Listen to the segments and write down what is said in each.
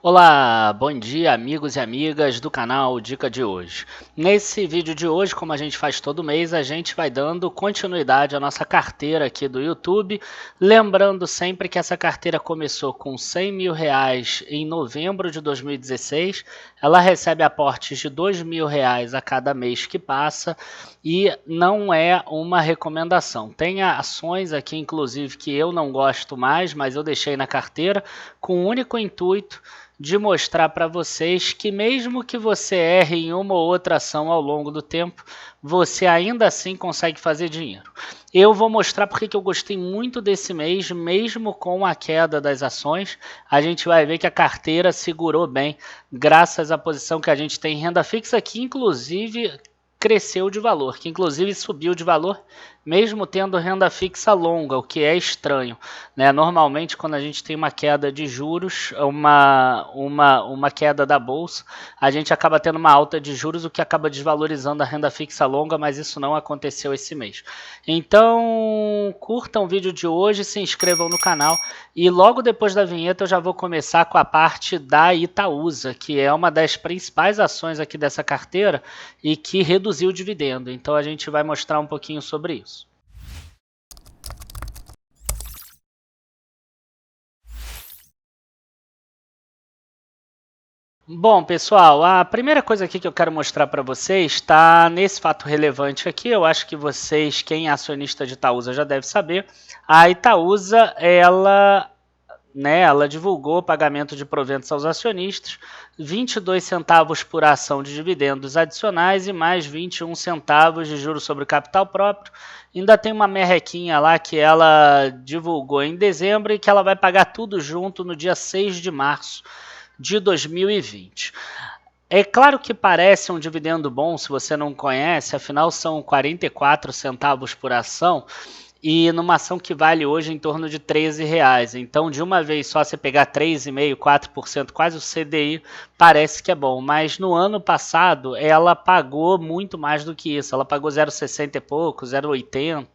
Olá, bom dia amigos e amigas do canal Dica de Hoje. Nesse vídeo de hoje, como a gente faz todo mês, a gente vai dando continuidade à nossa carteira aqui do YouTube. Lembrando sempre que essa carteira começou com R$100 mil em novembro de 2016. Ela recebe aportes de R$2 mil a cada mês que passa e não é uma recomendação. Tem ações aqui, inclusive, que eu não gosto mais, mas eu deixei na carteira com o único intuito de mostrar para vocês que mesmo que você erre em uma ou outra ação ao longo do tempo, você ainda assim consegue fazer dinheiro. Eu vou mostrar porque que eu gostei muito desse mês, mesmo com a queda das ações. A gente vai ver que a carteira segurou bem, graças à posição que a gente tem em renda fixa, que inclusive cresceu de valor, que inclusive subiu de valor, mesmo tendo renda fixa longa, o que é estranho, né? Normalmente, quando a gente tem uma queda de juros, uma queda da bolsa, a gente acaba tendo uma alta de juros, o que acaba desvalorizando a renda fixa longa, mas isso não aconteceu esse mês. Então, curtam o vídeo de hoje, se inscrevam no canal e logo depois da vinheta eu já vou começar com a parte da Itaúsa, que é uma das principais ações aqui dessa carteira e que reduziu o dividendo. Então a gente vai mostrar um pouquinho sobre isso. Bom, pessoal, a primeira coisa aqui que eu quero mostrar para vocês está nesse fato relevante aqui. Eu acho que vocês, quem é acionista de Itaúsa, já deve saber. A Itaúsa, ela divulgou o pagamento de proventos aos acionistas, 22 centavos por ação de dividendos adicionais e mais 21 centavos de juros sobre capital próprio. Ainda tem uma merrequinha lá que ela divulgou em dezembro e que ela vai pagar tudo junto no dia 6 de março de 2020. É claro que parece um dividendo bom se você não conhece, afinal são 44 centavos por ação e numa ação que vale hoje em torno de R$13. Então, de uma vez só você pegar 3,5%, 4%, quase o CDI, parece que é bom. Mas no ano passado, ela pagou muito mais do que isso. Ela pagou 0,60 e pouco, 0,80.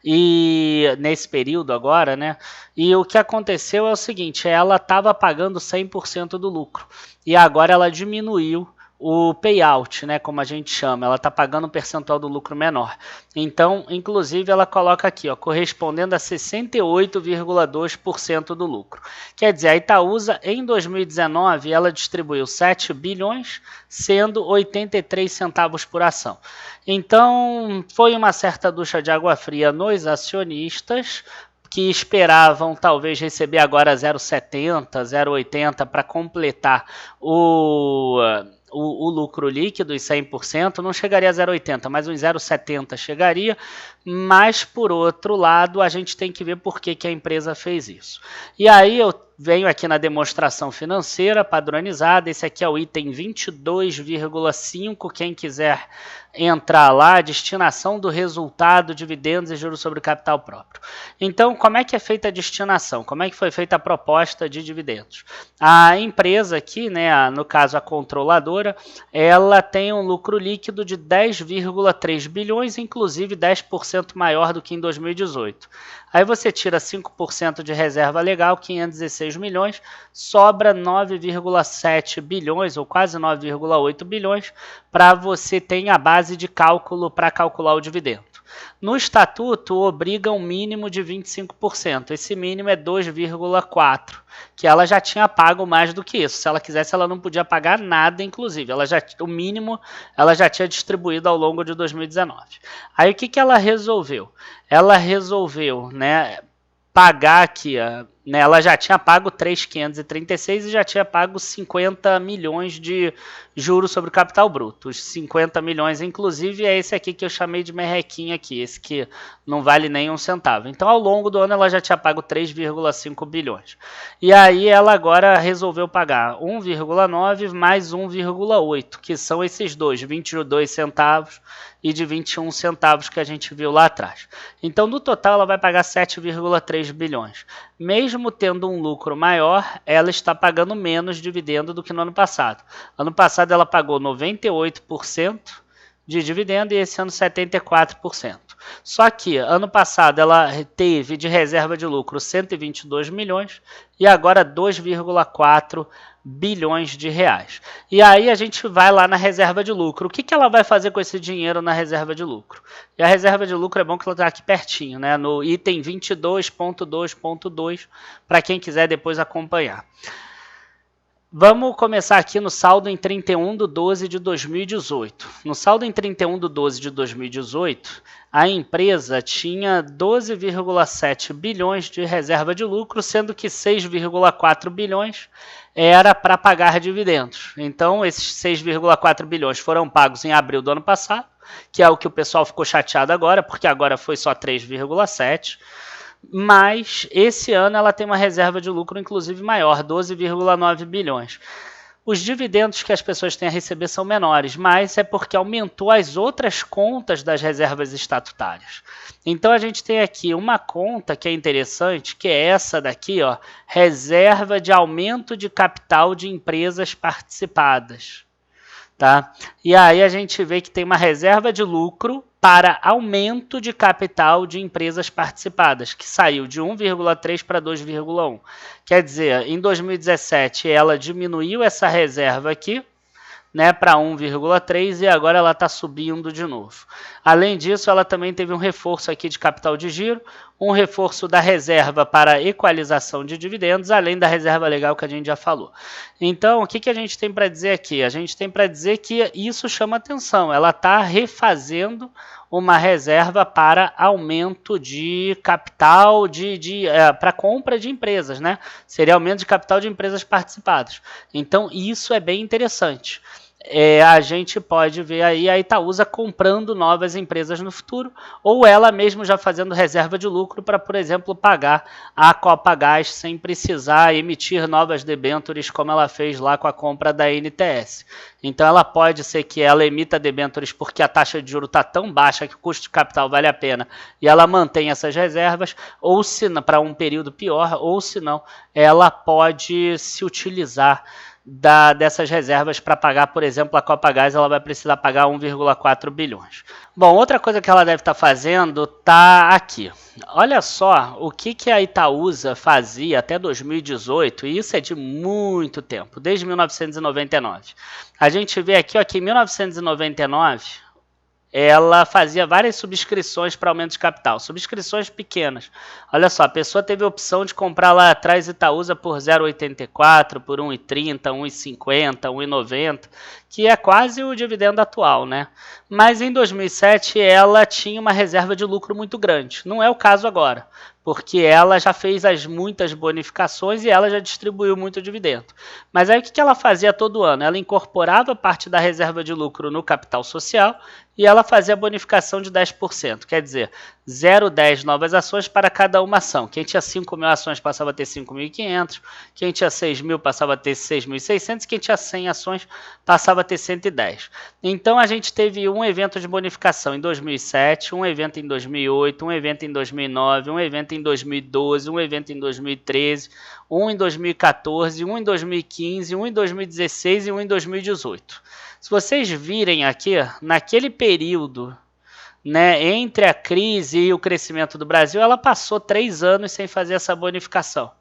E nesse período agora, né? E o que aconteceu é o seguinte, ela estava pagando 100% do lucro. E agora ela diminuiu o payout, né, como a gente chama, ela está pagando um percentual do lucro menor. Então, inclusive, ela coloca aqui, ó, correspondendo a 68,2% do lucro. Quer dizer, a Itaúsa, em 2019, ela distribuiu 7 bilhões, sendo 83 centavos por ação. Então, foi uma certa ducha de água fria nos acionistas, que esperavam talvez receber agora 0,70, 0,80 para completar o lucro líquido, os 100%, não chegaria a 0,80, mas uns 0,70 chegaria, mas por outro lado a gente tem que ver por que a empresa fez isso. E aí eu venho aqui na demonstração financeira padronizada, esse aqui é o item 22,5, quem quiser entrar lá, destinação do resultado, dividendos e juros sobre capital próprio. Então, como é que é feita a destinação? Como é que foi feita a proposta de dividendos? A empresa aqui, né, no caso a controladora, ela tem um lucro líquido de 10,3 bilhões, inclusive 10% maior do que em 2018. Aí você tira 5% de reserva legal, 516 milhões, sobra 9,7 bilhões, ou quase 9,8 bilhões, para você ter a base de cálculo para calcular o dividendo. No estatuto, obriga um mínimo de 25%. Esse mínimo é 2,4%, que ela já tinha pago mais do que isso. Se ela quisesse, ela não podia pagar nada, inclusive. O mínimo ela já tinha distribuído ao longo de 2019. Aí o que ela resolveu? Ela resolveu, né, pagar aqui, né, ela já tinha pago 3,536 e já tinha pago 50 milhões de juros sobre o capital bruto. Os 50 milhões, inclusive, é esse aqui que eu chamei de merrequinho aqui, esse que não vale nem um centavo. Então, ao longo do ano, ela já tinha pago 3,5 bilhões. E aí, ela agora resolveu pagar 1,9 mais 1,8, que são esses dois, 22 centavos e de 21 centavos que a gente viu lá atrás. Então, no total, ela vai pagar 7,3 bilhões. Mesmo tendo um lucro maior, ela está pagando menos dividendo do que no ano passado. Ano passado, ela pagou 98% de dividendo e esse ano 74%. Só que ano passado ela teve de reserva de lucro 122 milhões e agora 2,4 bilhões de reais. E aí a gente vai lá na reserva de lucro. O que ela vai fazer com esse dinheiro na reserva de lucro? E a reserva de lucro é bom que ela está aqui pertinho, né? No item 22.2.2, para quem quiser depois acompanhar. Vamos começar aqui no saldo em 31 de 12 de 2018. No saldo em 31 de 12 de 2018, a empresa tinha 12,7 bilhões de reserva de lucro, sendo que 6,4 bilhões era para pagar dividendos. Então, esses 6,4 bilhões foram pagos em abril do ano passado, que é o que o pessoal ficou chateado agora, porque agora foi só 3,7. Mas esse ano ela tem uma reserva de lucro inclusive maior, 12,9 bilhões. Os dividendos que as pessoas têm a receber são menores, mas é porque aumentou as outras contas das reservas estatutárias. Então a gente tem aqui uma conta que é interessante, que é essa daqui, ó, reserva de aumento de capital de empresas participadas. Tá? E aí a gente vê que tem uma reserva de lucro para aumento de capital de empresas participadas, que saiu de 1,3 para 2,1. Quer dizer, em 2017 ela diminuiu essa reserva aqui, né, para 1,3 e agora ela está subindo de novo. Além disso, ela também teve um reforço aqui de capital de giro, um reforço da reserva para equalização de dividendos, além da reserva legal que a gente já falou. Então, o que a gente tem para dizer aqui? A gente tem para dizer que isso chama atenção, ela está refazendo uma reserva para aumento de capital para compra de empresas, né? Seria aumento de capital de empresas participadas. Então, isso é bem interessante. A gente pode ver aí a Itaúsa comprando novas empresas no futuro, ou ela mesmo já fazendo reserva de lucro para, por exemplo, pagar a Copagaz sem precisar emitir novas debêntures como ela fez lá com a compra da NTS. Então ela pode ser que ela emita debêntures porque a taxa de juros está tão baixa que o custo de capital vale a pena e ela mantém essas reservas, ou se para um período pior, ou se não, ela pode se utilizar dessas reservas para pagar, por exemplo, a Copagaz, ela vai precisar pagar 1,4 bilhões. Bom, outra coisa que ela deve estar fazendo está aqui. Olha só o que a Itaúsa fazia até 2018, e isso é de muito tempo, desde 1999. A gente vê aqui, ó, que em 1999... ela fazia várias subscrições para aumento de capital, subscrições pequenas. Olha só, a pessoa teve a opção de comprar lá atrás Itaúsa por 0,84, por 1,30, 1,50, 1,90, que é quase o dividendo atual, né? Mas em 2007 ela tinha uma reserva de lucro muito grande. Não é o caso agora, porque ela já fez muitas bonificações e ela já distribuiu muito dividendo. Mas aí o que ela fazia todo ano? Ela incorporava parte da reserva de lucro no capital social e ela fazia a bonificação de 10%, quer dizer, 0,10 novas ações para cada uma ação. Quem tinha 5 mil ações passava a ter 5.500, quem tinha 6 mil passava a ter 6.600, quem tinha 100 ações passava a ter 110. Então a gente teve um evento de bonificação em 2007, um evento em 2008, um evento em 2009, um evento em 2012, um evento em 2013, um em 2014, um em 2015, um em 2016 e um em 2018. Se vocês virem aqui, naquele período, né, entre a crise e o crescimento do Brasil, ela passou 3 anos sem fazer essa bonificação.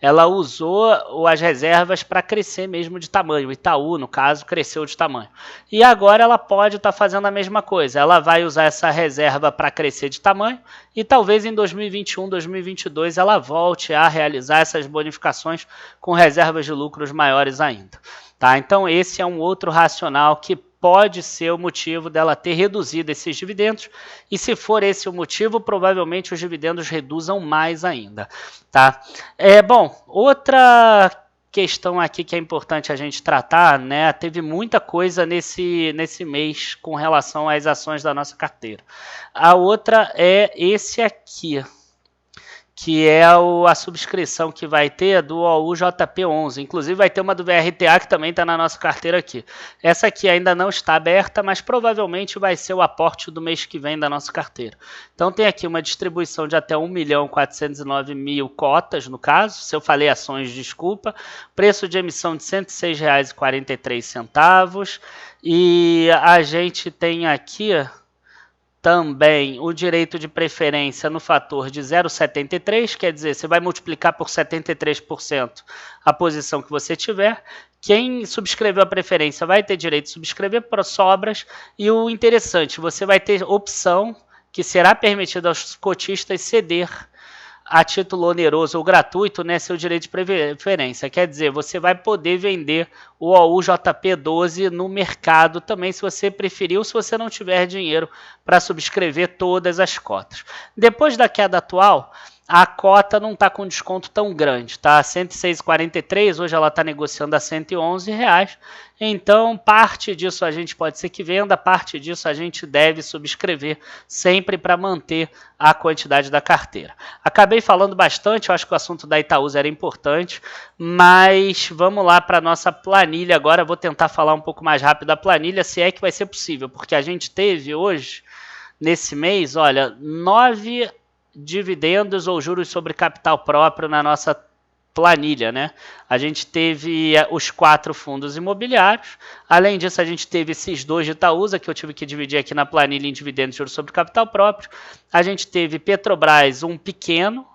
Ela usou as reservas para crescer mesmo de tamanho. O Itaú, no caso, cresceu de tamanho. E agora ela pode estar fazendo a mesma coisa. Ela vai usar essa reserva para crescer de tamanho e talvez em 2021, 2022 ela volte a realizar essas bonificações com reservas de lucros maiores ainda. Tá? Então esse é um outro racional que pode ser o motivo dela ter reduzido esses dividendos, e se for esse o motivo, provavelmente os dividendos reduzam mais ainda. Tá? Bom, outra questão aqui que é importante a gente tratar, né? Teve muita coisa nesse mês com relação às ações da nossa carteira. A outra é esse aqui, que é a subscrição que vai ter do OUJP11. Inclusive vai ter uma do VRTA que também está na nossa carteira aqui. Essa aqui ainda não está aberta, mas provavelmente vai ser o aporte do mês que vem da nossa carteira. Então tem aqui uma distribuição de até 1.409.000 cotas, no caso. Se eu falei ações, desculpa. Preço de emissão de R$ 106,43. E a gente tem aqui também o direito de preferência no fator de 0,73, quer dizer, você vai multiplicar por 73% a posição que você tiver. Quem subscreveu a preferência vai ter direito de subscrever para sobras, e o interessante, você vai ter opção que será permitido aos cotistas ceder a título oneroso ou gratuito, né, seu direito de preferência. Quer dizer, você vai poder vender o OU JP12 no mercado também, se você preferir, ou se você não tiver dinheiro para subscrever todas as cotas. Depois da queda atual, a cota não está com desconto tão grande, tá? R$ 106,43, hoje ela está negociando a R$ 111. Então, parte disso a gente pode ser que venda, parte disso a gente deve subscrever sempre para manter a quantidade da carteira. Acabei falando bastante, eu acho que o assunto da Itaúsa era importante, mas vamos lá para a nossa planilha agora. Vou tentar falar um pouco mais rápido da planilha, se é que vai ser possível, porque a gente teve hoje, nesse mês, olha, 9 dividendos ou juros sobre capital próprio na nossa planilha, né? A gente teve os 4 fundos imobiliários, além disso a gente teve esses 2 de Itaúsa, que eu tive que dividir aqui na planilha em dividendos e juros sobre capital próprio. A gente teve Petrobras, um pequeno,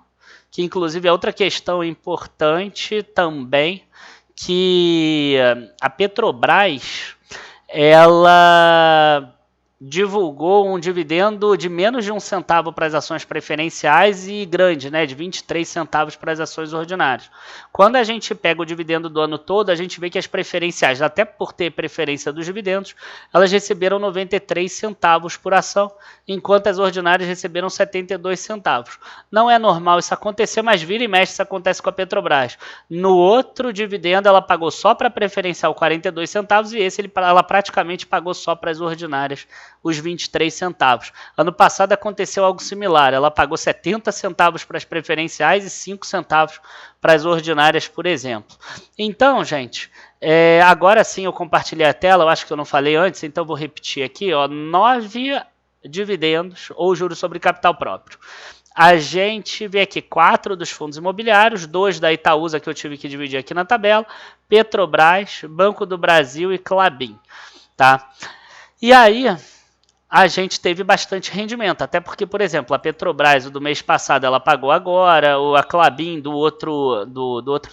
que inclusive é outra questão importante também, que a Petrobras, ela divulgou um dividendo de menos de 1 centavo para as ações preferenciais e grande, né, de 23 centavos para as ações ordinárias. Quando a gente pega o dividendo do ano todo, a gente vê que as preferenciais, até por ter preferência dos dividendos, elas receberam 93 centavos por ação, enquanto as ordinárias receberam 72 centavos. Não é normal isso acontecer, mas vira e mexe isso acontece com a Petrobras. No outro dividendo, ela pagou só para a preferencial 42 centavos e esse ela praticamente pagou só para as ordinárias os 23 centavos. Ano passado aconteceu algo similar, ela pagou 70 centavos para as preferenciais e 5 centavos para as ordinárias, por exemplo. Então, gente, agora sim eu compartilhei a tela, eu acho que eu não falei antes, então vou repetir aqui, ó, 9 dividendos ou juros sobre capital próprio. A gente vê aqui 4 dos fundos imobiliários, 2 da Itaúsa que eu tive que dividir aqui na tabela, Petrobras, Banco do Brasil e Klabin, tá? E aí a gente teve bastante rendimento, até porque, por exemplo, a Petrobras do mês passado ela pagou agora, ou a Klabin do outro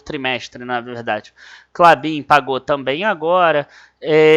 trimestre, na verdade. Klabin pagou também agora,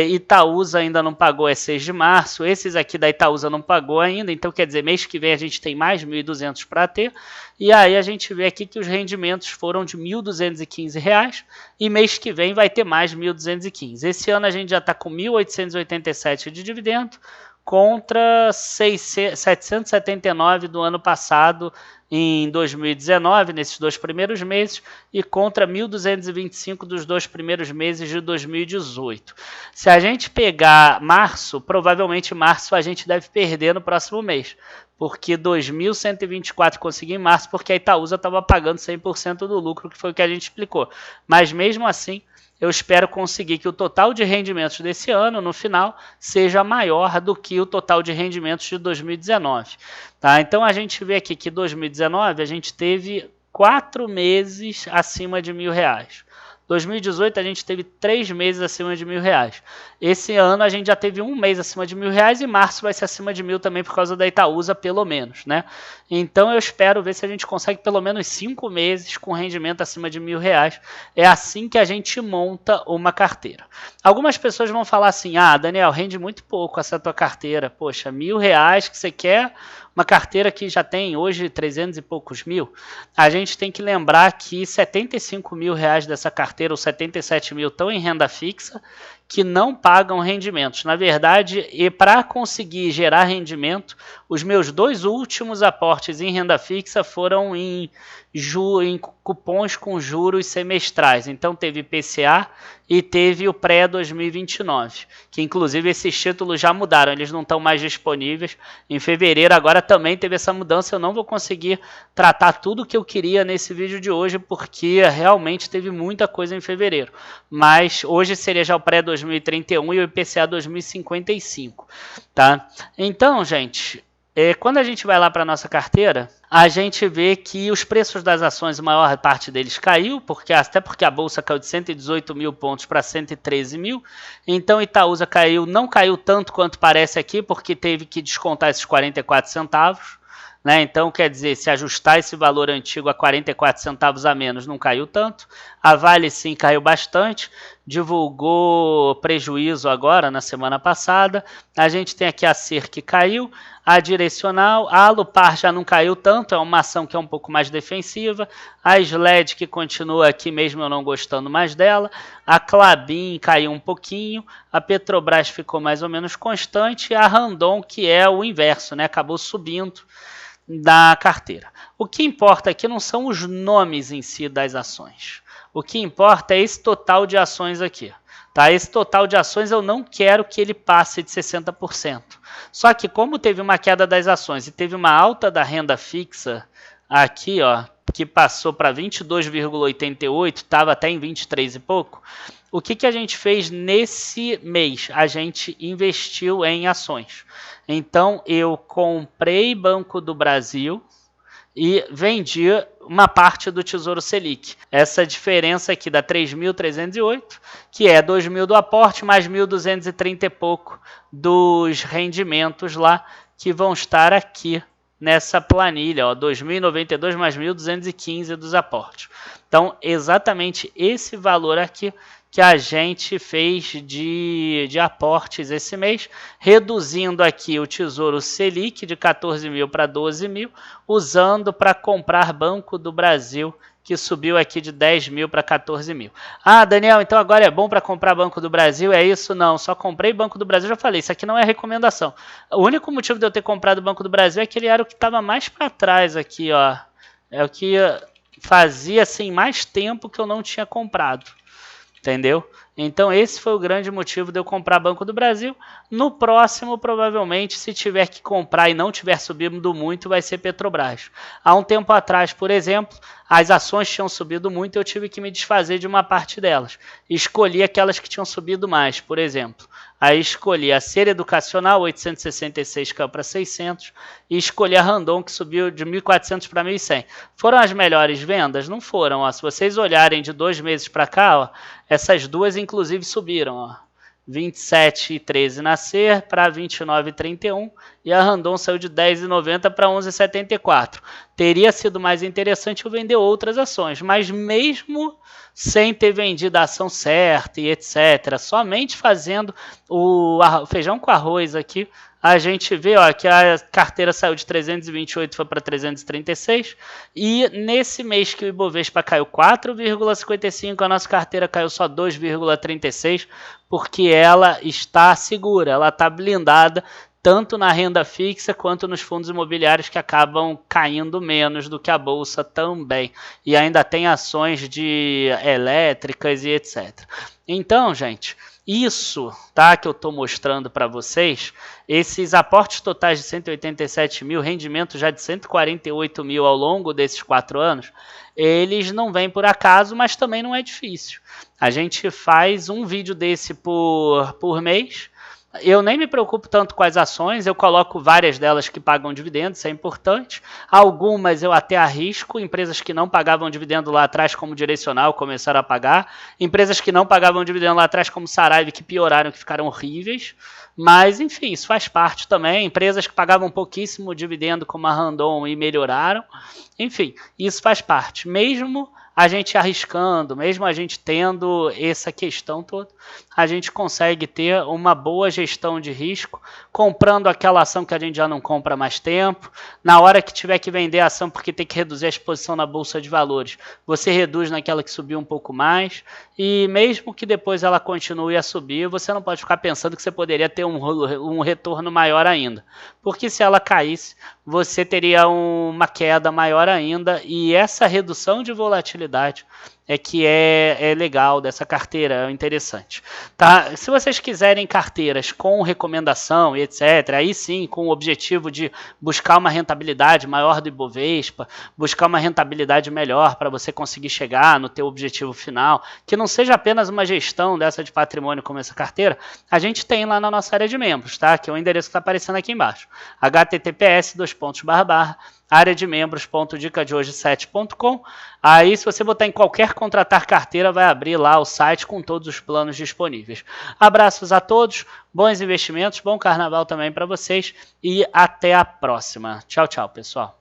Itaúsa ainda não pagou, é 6 de março, esses aqui da Itaúsa não pagou ainda, então quer dizer, mês que vem a gente tem mais 1.200 para ter, e aí a gente vê aqui que os rendimentos foram de R$ 1.215, e mês que vem vai ter mais 1.215. Esse ano a gente já está com 1.887 de dividendo, contra 779 do ano passado em 2019, nesses 2 primeiros meses, e contra 1.225 dos 2 primeiros meses de 2018. Se a gente pegar março, provavelmente março a gente deve perder no próximo mês, porque 2.124 consegui em março, porque a Itaúsa estava pagando 100% do lucro, que foi o que a gente explicou. Mas mesmo assim, eu espero conseguir que o total de rendimentos desse ano, no final, seja maior do que o total de rendimentos de 2019. Tá? Então, a gente vê aqui que em 2019 a gente teve 4 meses acima de R$ 1.000. 2018 a gente teve 3 meses acima de R$ 1.000. Esse ano a gente já teve 1 mês acima de R$ 1.000 e março vai ser acima de 1.000 também por causa da Itaúsa, pelo menos, né? Então eu espero ver se a gente consegue pelo menos 5 meses com rendimento acima de R$ 1.000. É assim que a gente monta uma carteira. Algumas pessoas vão falar assim, Daniel, rende muito pouco essa tua carteira. Poxa, R$ 1.000 que você quer, uma carteira que já tem hoje 300 e poucos mil. A gente tem que lembrar que 75 mil reais dessa carteira, ou 77 mil, estão em renda fixa, que não pagam rendimentos. Na verdade, e para conseguir gerar rendimento, os meus 2 últimos aportes em renda fixa foram em cupons com juros semestrais. Então teve IPCA e teve o pré-2029, que inclusive esses títulos já mudaram, eles não estão mais disponíveis. Em fevereiro agora também teve essa mudança, eu não vou conseguir tratar tudo o que eu queria nesse vídeo de hoje, porque realmente teve muita coisa em fevereiro. Mas hoje seria já o pré-2031 e o IPCA 2055, tá? Então, gente, Quando a gente vai lá para a nossa carteira, a gente vê que os preços das ações, a maior parte deles caiu, até porque a bolsa caiu de 118 mil pontos para 113 mil. Então Itaúsa caiu, não caiu tanto quanto parece aqui, porque teve que descontar esses 44 centavos. Né? Então, quer dizer, se ajustar esse valor antigo a 44 centavos a menos, não caiu tanto. A Vale sim caiu bastante, divulgou prejuízo agora na semana passada. A gente tem aqui a SER que caiu, a Direcional, a Alupar já não caiu tanto, é uma ação que é um pouco mais defensiva. A SLED que continua aqui mesmo eu não gostando mais dela. A Klabin caiu um pouquinho, a Petrobras ficou mais ou menos constante, e a Randon que é o inverso, né? Acabou subindo da carteira. O que importa aqui não são os nomes em si das ações. O que importa é esse total de ações aqui. Tá? Esse total de ações eu não quero que ele passe de 60%. Só que como teve uma queda das ações e teve uma alta da renda fixa aqui, ó, que passou para 22,88, estava até em 23 e pouco, o que a gente fez nesse mês? A gente investiu em ações. Então, eu comprei Banco do Brasil e vendi uma parte do Tesouro Selic. Essa diferença aqui dá 3.308, que é 2.000 do aporte, mais 1.230 e pouco dos rendimentos lá, que vão estar aqui nessa planilha, ó, 2.092 mais 1.215 dos aportes. Então, exatamente esse valor aqui que a gente fez de aportes esse mês, reduzindo aqui o Tesouro Selic de 14 mil para 12 mil, usando para comprar Banco do Brasil, que subiu aqui de 10 mil para 14 mil. Ah, Daniel, então agora é bom para comprar Banco do Brasil? É isso? Não, só comprei Banco do Brasil, já falei, isso aqui não é recomendação. O único motivo de eu ter comprado Banco do Brasil é que ele era o que estava mais para trás aqui, ó. É o que fazia assim mais tempo que eu não tinha comprado. Entendeu? Então esse foi o grande motivo de eu comprar Banco do Brasil. No próximo, provavelmente, se tiver que comprar e não tiver subindo muito, vai ser Petrobras. Há um tempo atrás, por exemplo, as ações tinham subido muito e eu tive que me desfazer de uma parte delas. Escolhi aquelas que tinham subido mais, por exemplo. Aí escolhi a Ser Educacional, 866 caiu para 600, e escolhi a Randon, que subiu de 1.400 para 1.100. Foram as melhores vendas? Não foram. Ó. Se vocês olharem de 2 meses para cá, ó, essas duas inclusive subiram. Ó. 27,13 na Ser para 29,31 e a Randon saiu de 10,90 para 11,74. Teria sido mais interessante eu vender outras ações, mas mesmo sem ter vendido a ação certa e etc., somente fazendo o feijão com arroz aqui, a gente vê ó, que a carteira saiu de 328 foi para 336 e nesse mês que o Ibovespa caiu 4,55, a nossa carteira caiu só 2,36 porque ela está segura, ela está blindada tanto na renda fixa quanto nos fundos imobiliários que acabam caindo menos do que a bolsa também. E ainda tem ações de elétricas e etc. Então, gente, isso tá, que eu estou mostrando para vocês, esses aportes totais de 187 mil, rendimento já de 148 mil ao longo desses 4 anos, eles não vêm por acaso, mas também não é difícil. A gente faz um vídeo desse por mês. Eu nem me preocupo tanto com as ações, eu coloco várias delas que pagam dividendos, isso é importante. Algumas eu até arrisco, empresas que não pagavam dividendo lá atrás, como Direcional, começaram a pagar. Empresas que não pagavam dividendo lá atrás, como Saraiva, que pioraram, que ficaram horríveis. Mas, enfim, isso faz parte também. Empresas que pagavam pouquíssimo dividendo, como a Randon, e melhoraram. Enfim, isso faz parte. Mesmo a gente arriscando, mesmo a gente tendo essa questão toda, a gente consegue ter uma boa gestão de risco, comprando aquela ação que a gente já não compra há mais tempo. Na hora que tiver que vender a ação porque tem que reduzir a exposição na bolsa de valores, você reduz naquela que subiu um pouco mais, e mesmo que depois ela continue a subir, você não pode ficar pensando que você poderia ter um retorno maior ainda, porque se ela caísse, você teria uma queda maior ainda, e essa redução de volatilidade rentabilidade que é legal dessa carteira, é interessante. Tá? Se vocês quiserem carteiras com recomendação e etc., aí sim, com o objetivo de buscar uma rentabilidade maior do Ibovespa, buscar uma rentabilidade melhor para você conseguir chegar no teu objetivo final, que não seja apenas uma gestão dessa de patrimônio como essa carteira, a gente tem lá na nossa área de membros, tá? Que é o endereço que está aparecendo aqui embaixo. https://areademembros.dicadehoje7.com. Aí, se você botar em qualquer contratar carteira, vai abrir lá o site com todos os planos disponíveis. Abraços a todos, bons investimentos, bom carnaval também para vocês e até a próxima. Tchau, tchau, pessoal.